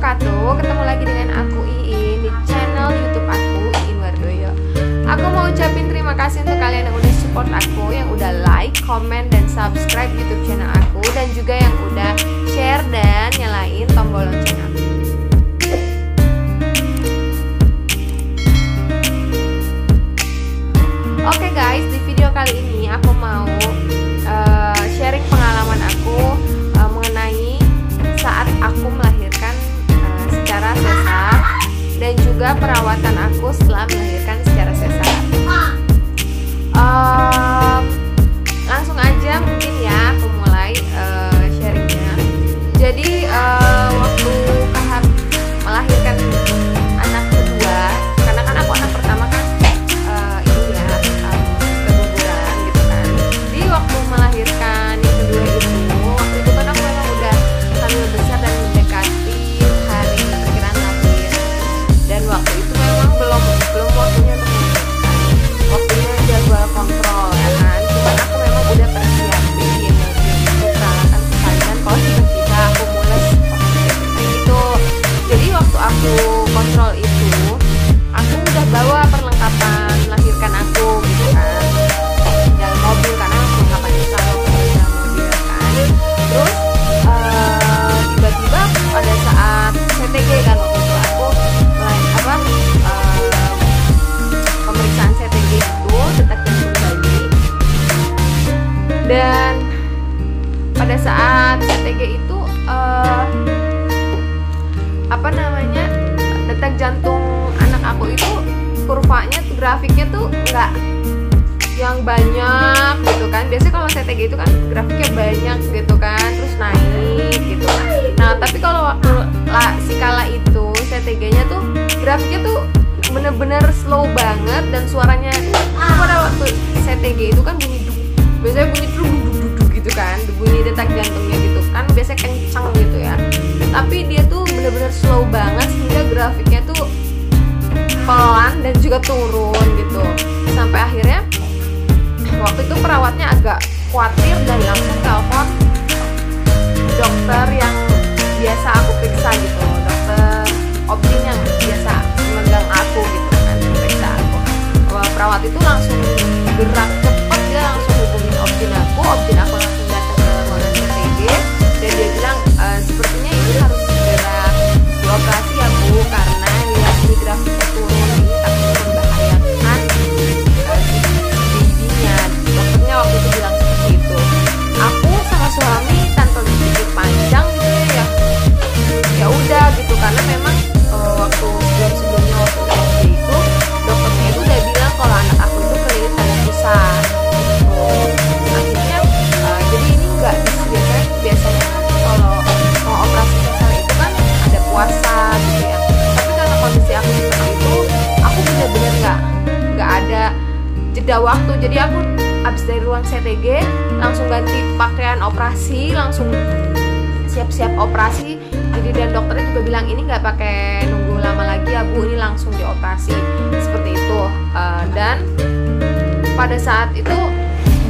wabarakatuh. Ketemu lagi dengan aku Iin di channel YouTube aku, Iin Wardoyo. Aku mau ucapin terima kasih untuk kalian yang udah support aku, yang udah like, comment, dan subscribe YouTube channel aku, dan juga yang udah share dan nyalain tombol lonceng aku. Oke guys, di video kali ini aku mau sharing pengalaman aku mengenai saat aku melahirkan secara sesar dan juga perawatan aku setelah melahirkan secara sesar. Langsung aja mungkin ya aku mulai sharingnya. Jadi waktu Kahar melahirkan anak kedua, karena kan aku anak pertama kan keguguran gitu kan. Jadi waktu melahirkan yang kedua waktu itu kan aku memang udah hamil besar dan mendekati hari perkiraan lahir. Dan waktu itu memang belum waktunya untuk melahirkan. Waktunya jadwal kontrol ya kan. Cuman aku memang udah persiapin untuk peralatan persalinan kalau tiba-tiba aku mules gitu. Jadi waktu aku kontrol itu, aku udah bawa perlengkapan melahirkan aku gitu kan, dalam mobil karena perlengkapannya selalu dalam mobil kan. Terus tiba-tiba pada saat CTG kan, waktu itu aku pemeriksaan CTG itu detak jantung bayi. Dan pada saat CTG itu detak jantung anak aku itu kurvanya tuh, grafiknya tuh nggak yang banyak gitu kan. Biasanya kalau CTG itu kan grafiknya banyak gitu kan, terus naik gitu. Nah tapi kalau waktu si kala itu CTG-nya tuh grafiknya tuh bener-bener slow banget, dan suaranya pada waktu CTG itu kan bunyi biasanya bunyi duduk gitu kan, bunyi detak jantungnya gitu kan biasanya kencang gitu ya. Tapi dia tuh bener-bener slow banget sehingga grafiknya tuh pelan dan juga turun gitu. Sampai akhirnya waktu itu perawatnya agak khawatir dan langsung telepon dokter yang biasa aku periksa gitu, dokter Obgyn yang biasa memegang aku gitu kan, periksa aku. Perawat itu langsung gerak cepat, dia langsung hubungin Obgyn aku langsung datang ke ruangan CTG dan dia bilang sepertinya ini harus segera dioperasi ya Bu, karena lihat ini grafiknya turun, ini takut membahayakan babynya. Dokternya waktu itu bilang seperti itu. Aku sama suami tanpa berpikir panjang gitu ya udah gitu, karena memang waktu sebelumnya waktu itu dokternya itu udah bilang kalau anak aku itu kelilit tali pusat gitu. Akhirnya jadi ini enggak biasanya kalau mau operasi sesar itu kan ada puasa gitu ya. Tapi karena kondisi aku seperti itu, aku benar-benar nggak ada jeda waktu. Jadi aku abis dari ruang CTG langsung ganti pakaian operasi, langsung siap-siap operasi. Jadi dan dokternya juga bilang ini nggak pakai nunggu lama lagi ya Bu, ini langsung dioperasi seperti itu. Dan pada saat itu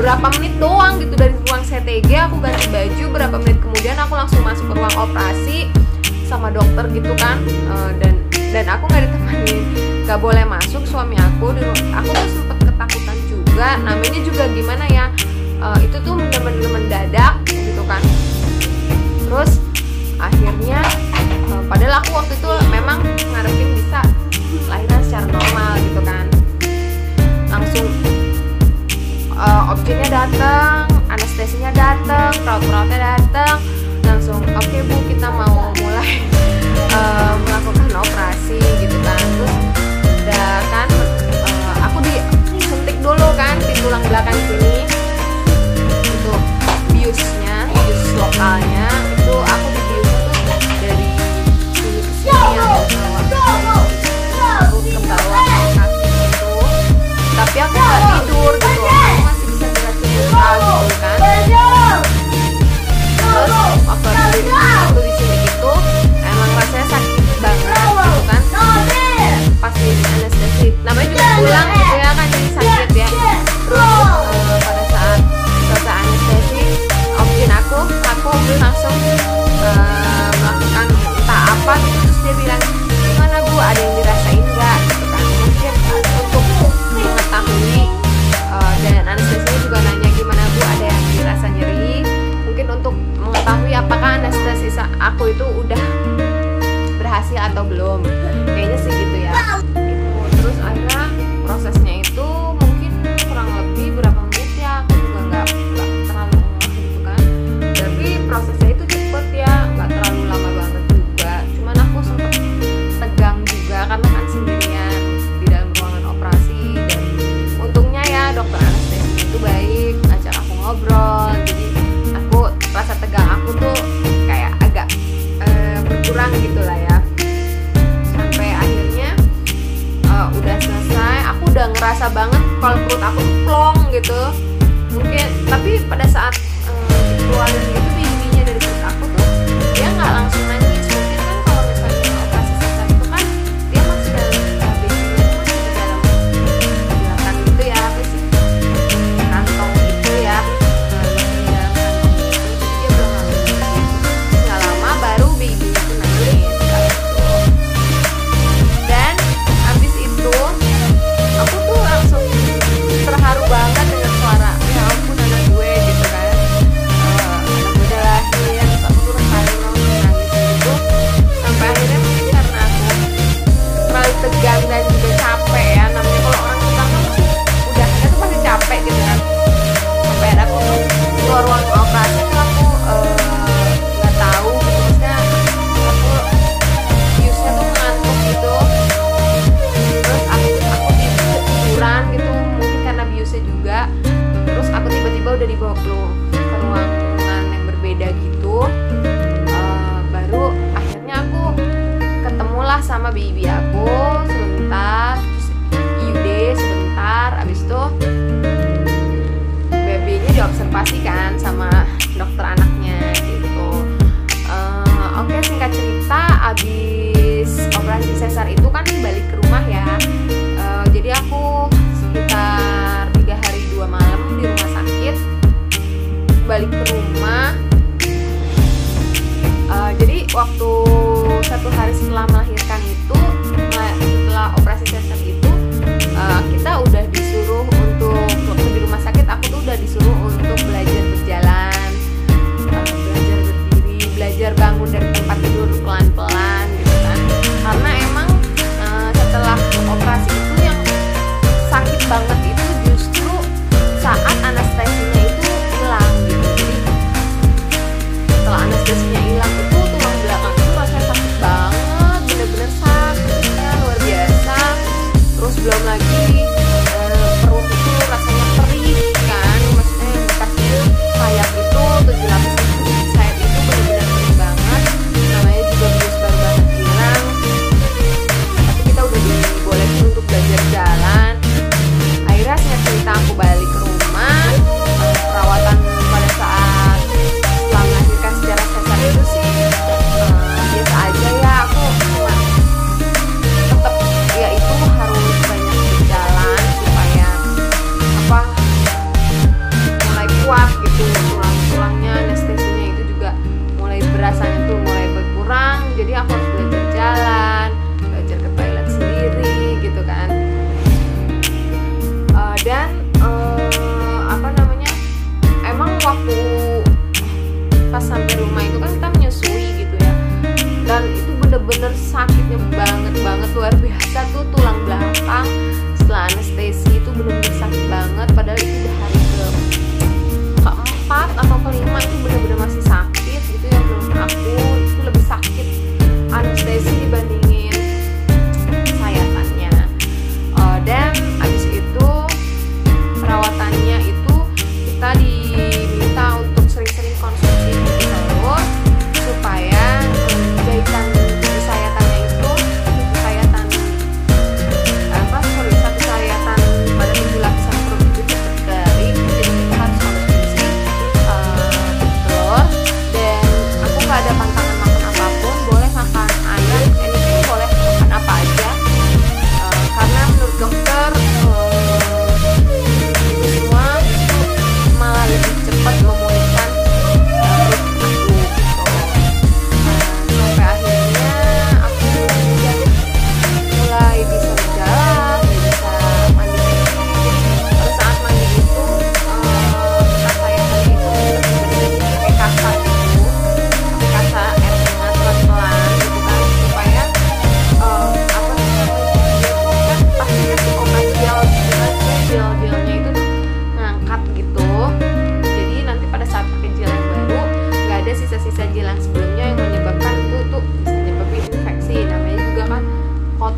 berapa menit doang gitu dari ruang CTG aku ganti baju, berapa menit kemudian aku langsung masuk ke ruang operasi sama dokter gitu kan. Dan aku nggak ditemani, nggak boleh masuk suami aku. Aku tuh sempet ketakutan juga, namanya juga gimana ya, itu tuh bener-bener mendadak gitu kan. Terus akhirnya padahal aku waktu itu memang ngarepin bisa lahiran secara normal gitu kan. Langsung Obgynnya datang, anestesinya datang, perawat-perawatnya datang, langsung oke Bu, kita mau mulai melakukan operasi gitu kan. Terus udah kan aku disuntik dulu kan di tulang belakang sini, itu bius lokalnya itu aku anestesisa aku itu udah berhasil atau belum, kayaknya sih gitu ya. Terus akhirnya prosesnya itu mungkin kurang lebih berapa menit ya, aku juga nggak terlalu ngeh gitu kan, tapi prosesnya itu cepet ya, nggak terlalu lama banget juga. Cuman aku sempet tegang juga karena kan sendirian di dalam ruangan operasi, dan untungnya ya dokter anestesi itu baik, ngajak aku ngobrol, jadi aku rasa tegang aku tuh kayak agak berkurang gitu lah ya. Sampai akhirnya udah selesai, aku udah ngerasa banget kalau perut aku tuh plong gitu mungkin, tapi pada saat keluarin gitu bibinya dari perut aku tuh dia nggak langsung nangis. Mungkin kan kalau misalnya operasi sesar itu kan dia masih dalam bibinya tuh masih di dalam belakang gitu ya, apa sih, kantong itu ya, masih di dalam kantong itu, jadi dia belum langsung nangis. Nggak lama baru bibinya tuh nangis kayak gitu. Dan habis itu aku tuh langsung terharu banget dengan suara, ya ampun anak gue gitu kan, anak gue udah lahir. Terus aku tuh terharu langsung nangis gitu. Sampai akhirnya mungkin karena aku terlalu tegang dan juga capek ya, namanya kalau orang tegang kan pasti udahannya tuh pasti capek gitu kan. Sampai ada aku keluar ruang operasi tuh aku nggak tahu gitu, maksudnya aku biusnya tuh ngantuk gitu. Terus aku tiduran gitu, mungkin karena biusnya juga. Terus aku tiba-tiba udah dibawa ke ruangan yang berbeda gitu. Baru akhirnya aku ketemulah sama bibi aku sebentar, terus IUD sebentar, abis itu babynya diobservasi kan sama dokter anaknya gitu. Oke, singkat cerita, abis operasi sesar itu kan balik ke rumah ya. Jadi aku sekitar 3 hari 2 malam di rumah sakit. Balik ke rumah. Jadi waktu 1 hari setelah melahirkan itu, setelah operasi sesar itu, kita udah disuruh untuk di rumah sakit. Aku tuh udah disuruh untuk belajar berjalan, belajar berdiri, belajar bangun dari tempat tidur pelan-pelan gitu kan. Karena emang setelah operasi itu yang sakit banget itu justru saat anestesinya itu hilang gitu. Jadi setelah anestesinya hilang itu tulang belakang itu rasanya sakit banget, bener-bener sakitnya luar biasa. Terus belum lagi perut itu rasanya perih kan, maksudnya yang bekasnya sayap itu 7 lapis itu sayap itu bener-bener perih banget. Namanya juga bius baru banget hilang, tapi kita udah dibolehin untuk belajar jalan. Akhirnya singkat cerita aku balik ke rumah. Perawatan pada saat setelah melahirkan secara sesar itu sih biasa aja ya. Aku cuma tetap ya itu harus banyak berjalan supaya apa, mulai kuat gitu tulang-tulangnya. Anestesinya itu juga mulai berasanya tuh mulai berkurang, jadi aku harus belajar jalan, belajar ke toilet sendiri gitu kan. Dan apa namanya, emang waktu pas sampai rumah itu kan kita menyusui gitu ya, dan itu bener-bener sakitnya banget luar biasa tuh tulang belakang. Setelah anestesi itu bener-bener sakit banget, padahal itu udah hari keempat atau kelima itu bener-bener masih sakit gitu ya. Menurut aku itu lebih sakit anestesi dibandingin sayatannya. Dan abis itu perawatannya itu kita diminta untuk sering-sering konsumsi telur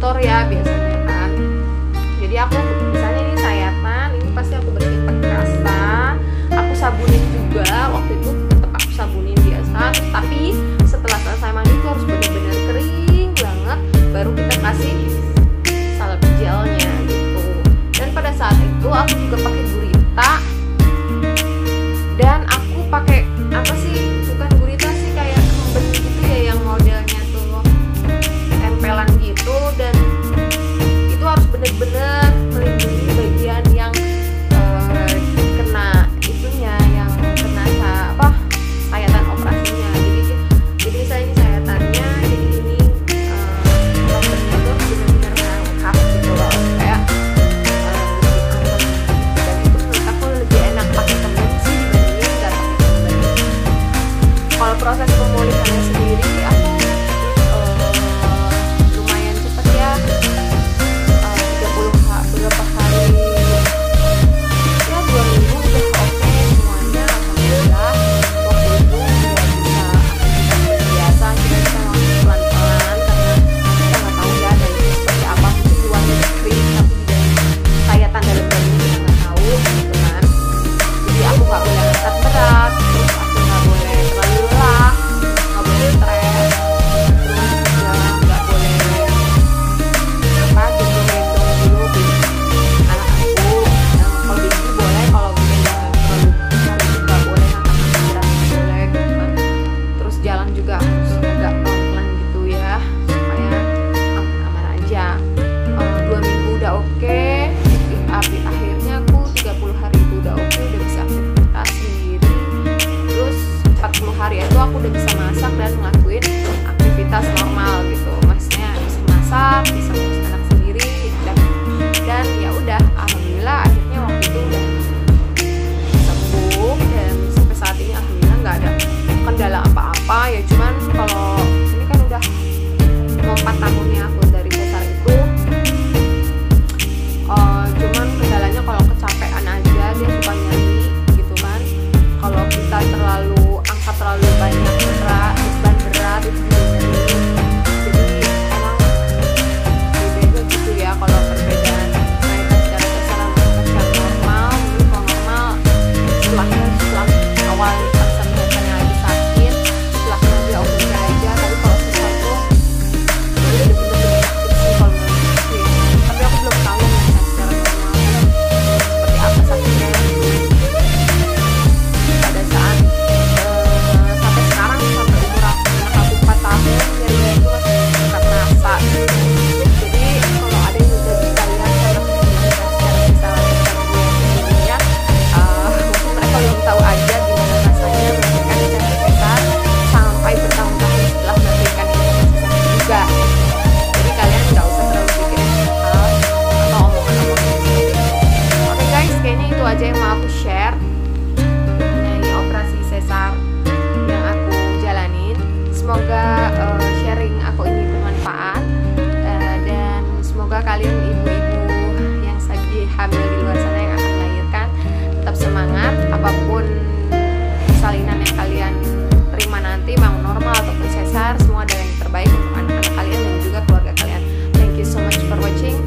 kotor ya biasanya kan. Jadi aku misalnya ini sayatan, ini pasti aku bersihin pakai kasa, aku sabunin juga. Waktu itu tetap aku sabunin biasa, tapi setelah selesai mandi itu harus benar-benar kering banget, baru kita kasih salep gelnya gitu. Dan pada saat itu aku juga pakai gurita, dan aku pakai apa sih, bukan gurita sih, kayak kemben gitu ya, yang modelnya tuh tempelan gitu. Dan itu harus bener-bener melindungi bagian yang kena itunya, yang kena sayatan operasinya. Jadi saya ini sayatannya, jadi ini kombennya tuh bener-bener lengkap gitu loh, kayak dan itu menurut aku lebih enak pakai kemben sih dibandingin nggak pakai kemben. Kalau proses pemulihannya sendiri aku lumayan cepet ya, 30 berapa hari ya, 2 minggu udah oke semuanya, alhamdulillah. Waktu itu udah bisa aktivitas biasa, kita bisa langsung pelan-pelan karena kita nggak tahu ya dalamnya seperti apa, mungkin luarnya udah kering tapi di dalam sayatan dalam-dalamnya kita nggak tahu gitu kan. Jadi aku nggak boleh angkat berat, terus aku nggak boleh terlalu lelah, nggak boleh stres, terus juga nggak boleh gendong-gendong dulu anak aku. Kalau baby boleh, kalau gendong terlalu besar itu nggak boleh, angkat berat nggak boleh gitu kan. Terus jalan juga harus agak pelan-pelan gitu ya, supaya aman-aman aja. 2 minggu udah oke. Akhirnya aku 30 hari itu udah oke, udah bisa aktivitas sendiri. Terus 40 hari itu aku udah bisa masak dan ngelakuin aktivitas normal gitu, maksudnya bisa masak, bisa ngurus anak sendiri, dan ya udah, alhamdulillah akhirnya waktu itu udah sembuh. Dan sampai saat ini alhamdulillah nggak ada kendala apa-apa ya. Cuman kalau ini kan udah mau 4 tahunnya aku dari sesar itu, cuman kendalanya kalau kecapean aja dia suka nyeri gitu kan. Kalau kita angkat terlalu banyak beban berat itu juga nyeri. Jadi emang bedanya gitu ya, kalau perbedaan naikkan secara sesar sama secara normal. Mungkin kalau normal setelah awal pas naikkannya lagi sakit, setelahnya dia oke aja. Tapi kalau sesar tuh udah bener-bener sakit sih kalau menurut aku ya. Tapi aku belum tahu naikkan secara normal seperti apa sakitnya pada saat sampai sekarang, sampai umur anak aku 4 tahun, nyerinya itu masih tetap terasa gitu. Jadi kalau ada yang udah bisa lihat karena menikah secara sesar sebelumnya, mungkin mereka belum tahu aja gimana rasanya melahirkan secara sesar sampai bertahun-tahun setelah melahirkan secara sesar juga. Jadi kalian nggak usah terlalu pikirin hal atau omongan-omongan seperti itu. Oke guys, kayaknya itu aja yang mau aku share mengenai operasi sesar yang aku jalanin. Semoga sharing aku ini bermanfaat, dan semoga kalian ibu-ibu yang lagi hamil di luar sana yang akan melahirkan tetap semangat. Apapun salinan yang kalian terima nanti, mau normal ataupun sesar, semua adalah yang terbaik untuk anak-anak kalian dan juga keluarga kalian. Thank you so much for watching.